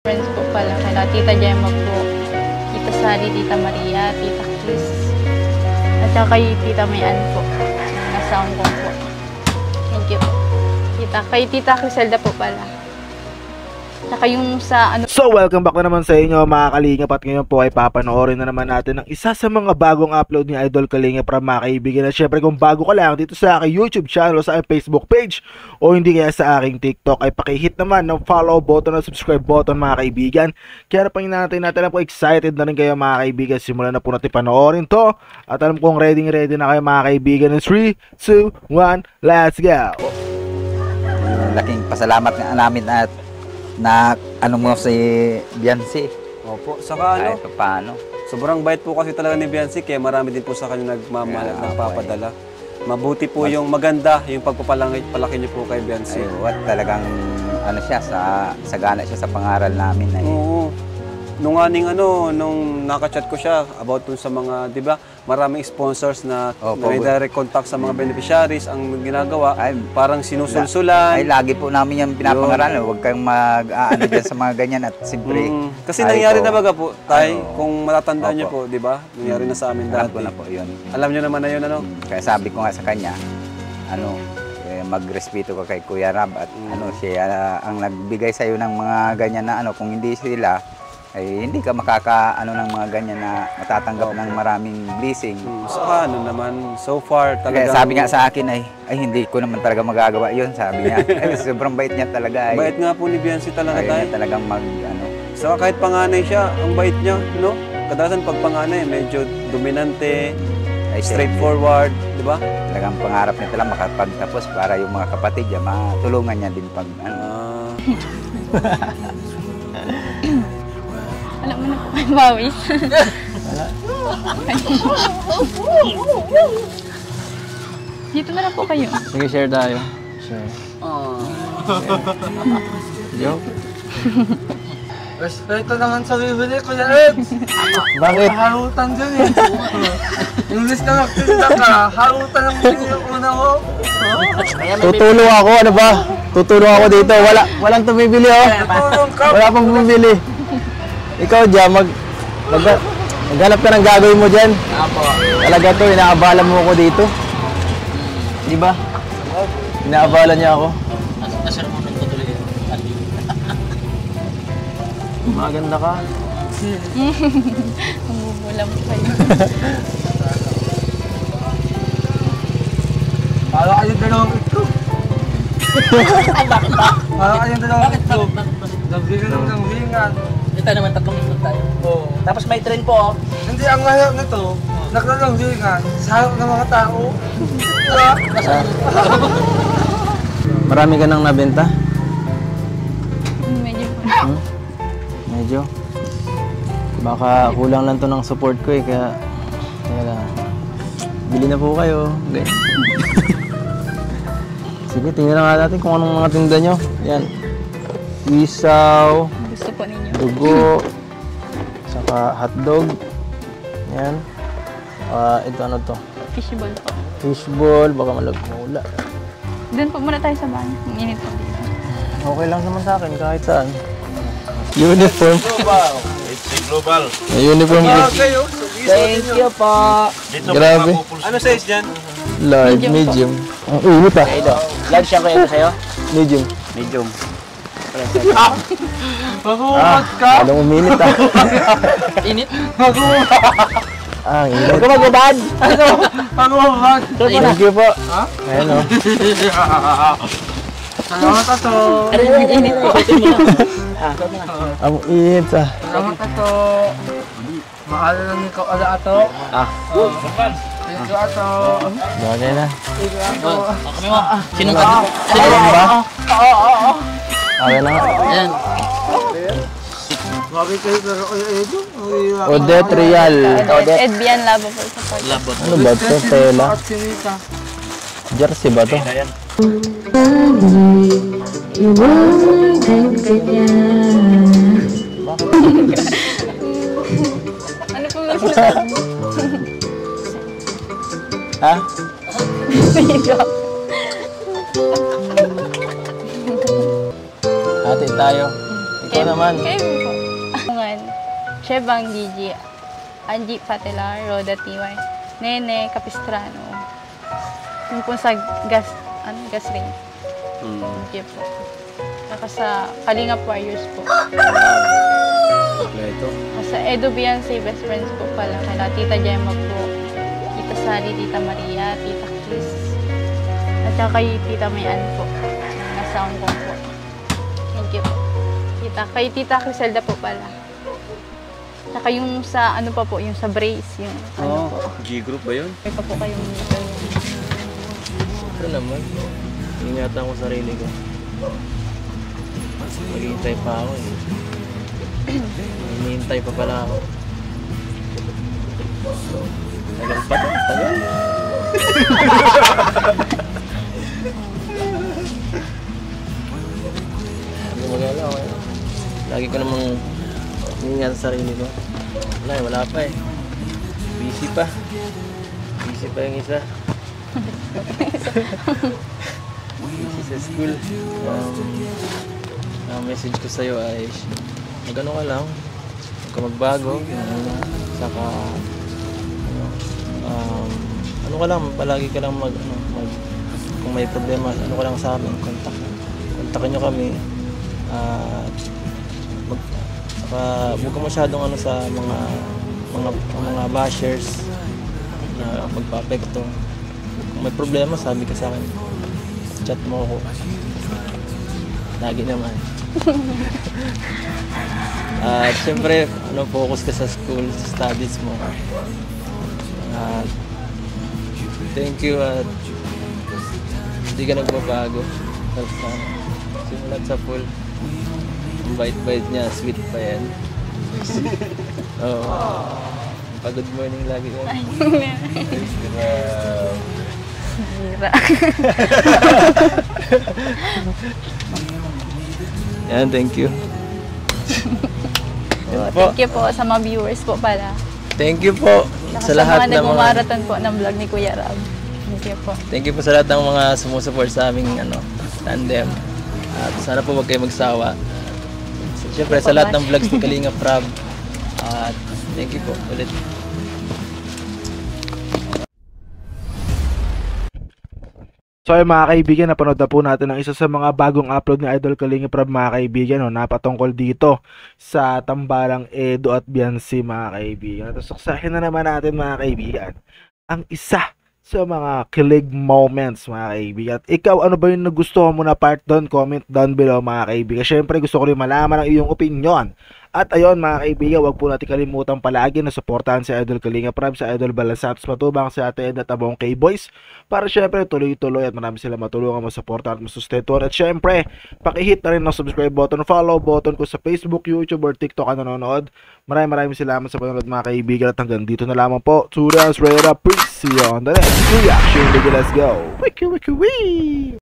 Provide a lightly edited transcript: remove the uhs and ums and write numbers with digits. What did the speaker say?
friends po pala, kaya Tita Gemma po, Tita Sally, Tita Maria, Tita Chris, at saka kay Tita Mayan po, nasa Hong Kong po. Thank you. Kay Tita Criselda po pala. Saka yung sa ano. So welcome back na naman sa inyo mga Kalingap, at ngayon po ay papanoorin na naman natin ang isa sa mga bagong upload ni Idol Kalingap para mga kaibigan. At syempre kung bago ka lang dito sa aking YouTube channel, sa aking Facebook page, o hindi kaya sa aking TikTok, ay pakihit naman ng follow button at subscribe button mga kaibigan. Kaya na pang natin na po, excited na rin kayo mga kaibigan. Simulan na po natin panoorin to, at alam kong ready na kayo mga kaibigan. In 3, 2, 1, let's go! Laking pasalamat nga namin at na ano mo si Biancy. Opo, saka ano, kahit paano. sobrang bait po kasi talaga ni Biancy, kaya marami din po sa kanya nagmamahal at nagpapadala. Mabuti po yung maganda, yung pagpapalaki niyo po kay Biancy. Ay, talagang ano siya, sagana siya sa pangaral namin. Oo. Nung nakachat ko siya about dun sa mga, di ba, maraming sponsors na direct contact sa mga beneficiaries ang ginagawa. Parang sinusulsulan. Ay, lagi po namin yung pinapangaralan. Huwag kayong mag-aano dyan sa mga ganyan at siyempre. Kasi nangyari na baga po, kung matatandaan niyo po, di ba? Nangyari na sa amin dati. Alam ko na po yun. Alam niyo naman na yun, ano? Kaya sabi ko nga sa kanya, magrespeto ka kay Kuya Rab at siya ang nagbigay sa iyo ng mga ganyan na kung hindi sila, ay hindi ka ng mga ganyan na matatanggap ng maraming blessing. Saka naman, so far talaga. Kaya sabi nga sa akin ay hindi ko naman talaga magagawa yun, sabi niya. Sobrang bait niya talaga. Bait nga po ni Biancy talaga tayo. Talagang Saka kahit panganay siya, ang bait niya, no? Kadalasan pag panganay, medyo dominante, straightforward, di ba? Talagang pangarap niya talaga makapagtapos para yung mga kapatid niya matulungan niya din pag Alam mo na po kayo, Bawis. Dito na lang po kayo. Sige, share tayo. Share. Joke. Respeto naman sa bibili, Kuya Eds. Bakit? Harutan dyan eh. English na nagtinda ka, harutan ang yung una mo. Tutulong ako, ano ba? Tutulong ako dito. Walang tumibili, oh. Wala pang bumibili. Ikaw dyan, maghanap ka ng gagawin mo dyan. Talaga to, inaabala mo ako dito. Di ba? Inaabala niya ako. Maganda ka. Bubula mo kayo. Para kayong dalawang itlog. Para kayong dalawang itlog. Nabigyan lang ng wingan. Ito naman, 3 itlog tayo. Oo. Tapos may train po, oh. Hindi, ang mahirap nito, naglalang wingan sa harap ng mga tao. Marami ka nang nabenta? Medyo po. Medyo. Baka kulang lang to ng support ko eh, kaya bili na po kayo. Sige, tingnan na nga natin kung anong mga tinda nyo. Yan. Isaw. Gusto po ninyo. Dugo. Saka hotdog. Yan. Ito ano to? Fishball po. Fishball. Baka malagmula. Doon po muna tayo sa bahay. Ang init po dito. Okay lang naman sa akin kahit saan. Uniform. Global. Uniform. Thank you po. Grabe. Ano size dyan? Large, medium. Ang init ah. Large siya kayo sa'yo? Medium. Medium. Magumat ka! Anong uminit ah. Init? Magumat! Ang init. Huwag ka magbabad! Magumat! Thank you po. Ha? Ayan o. Salamat ato! Ano yung init po? Ang init ah. Salamat ato! Mahal na ni ko ala ato. Thank you ato. Bagay na. Thank you ato. Kami mo. Sinong ka? Ayan ba? Oo. Okay na nga. Ayan. Grabe kayo pero Edo. Odette Real. Ed Bian Labo po sa part. Labot. Ano ba ito? Tela? At sinita. Jersey ba ito? Ano po yung sinasabi? Ha? Hati tayo. Ikaw naman. Kayo po. Juan, Chebang Gigi, Angie Patelar, Roda Tiway, Nene Capistrano. Yung po sa gas ring. Thank you po. Saka sa Kalingap Warriors po. Kompleto. Sa Edo Beyonce Best Friends po pala. Kaya Tita Gemma po, Tita Sally, Tita Maria, Tita Chris, at saka kay Tita Mayan po. Nasa Hong Kong po. Thank you po. Kay Tita Criselda po pala. Saka yung sa ano pa po, yung sa Brace, yung ano po. G-group ba yun? May pa po kayong Ito naman. Ingatan ko sarili ko. Maghihintay pa ako eh. Hinihintay pa pala ako. Tagal pa to, tagal. Hindi magala ako eh. Lagi ko namang hinihintay sa sarili ko. Wala pa eh. Busy pa. Busy pa yung isa. Busy sa school. Ang message ko sa'yo ay magano ka lang, huwag ka magbago, saka ano ka lang, palagi ka lang kung may problema, ano ka lang sa amin, kontakin nyo kami, huwag ka masyadong ano sa mga bashers na magpa-apekto. Kung may problema, sabi ka sa akin, chat mo ako. Lagi naman. At syempre, focus ka sa school, sa studies mo. Thank you at hindi ka nagbabago. Simulat sa full. Ang bait-bait niya, sweet pa yan. Pa-good morning lagi yan. Hira. Yan, thank you. Thank you po sa mga viewers po pala. Thank you po sa lahat mga ng mga nagmamarathon po ng vlog ni Kuya Rab. Thank you po. Thank you po sa lahat ng mga sumusupport sa aming tandem. At sana po wag kayo magsawa. Siyempre sa lahat ng vlogs ni Kalingap Rab. At thank you po ulit. So ay mga kaibigan, napanood na po natin ang isa sa mga bagong upload ni Idol Kalingap Rab mga kaibigan, napatungkol dito sa tambalang Edo at Beyonce mga kaibigan. At suksahin na naman natin mga kaibigan ang isa sa mga kilig moments mga kaibigan. At ikaw, ano ba yung nagustuhan mo na part doon? Comment down below mga kaibigan. Syempre gusto ko rin malaman ang iyong opinion. At ayun mga kaibigan, wag po natin kalimutan palagi na suportahan si Idol Kalingap Rab, si Idol Balan Santos Matubang, si Ate Edna Tabong K-Boys para syempre tuloy-tuloy at marami sila matulungan, masuportahan at masustentuhan. At syempre, pakihit na rin ng subscribe button, follow button ko sa Facebook, YouTube or TikTok ka nanonood. Maraming salamat sa panonood mga kaibigan at hanggang dito na lamang po. Tudas, Reda, peace. See you on the next reaction video. Let's go. Wiki wiki wee.